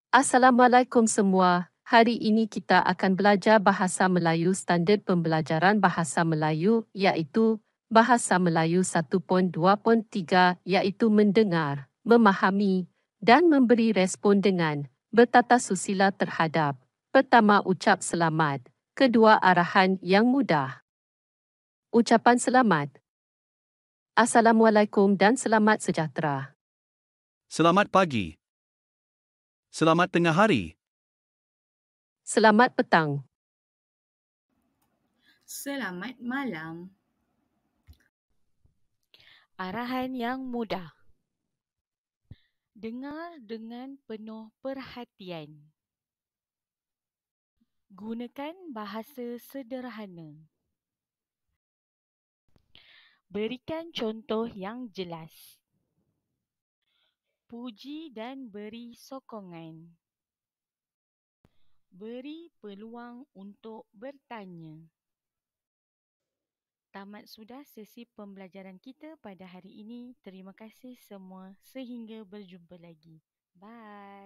Assalamualaikum semua. Hari ini kita akan belajar Bahasa Melayu Standard Pembelajaran Bahasa Melayu iaitu Bahasa Melayu 1.2.3 iaitu mendengar, memahami dan memberi respon dengan bertata susila terhadap. Pertama, ucap selamat. Kedua, arahan yang mudah. Ucapan selamat. Assalamualaikum dan selamat sejahtera. Selamat pagi. Selamat tengah hari. Selamat petang. Selamat malam. Arahan yang mudah. Dengar dengan penuh perhatian. Gunakan bahasa sederhana. Berikan contoh yang jelas. Puji dan beri sokongan. Beri peluang untuk bertanya. Tamat sudah sesi pembelajaran kita pada hari ini. Terima kasih semua. Sehingga berjumpa lagi. Bye.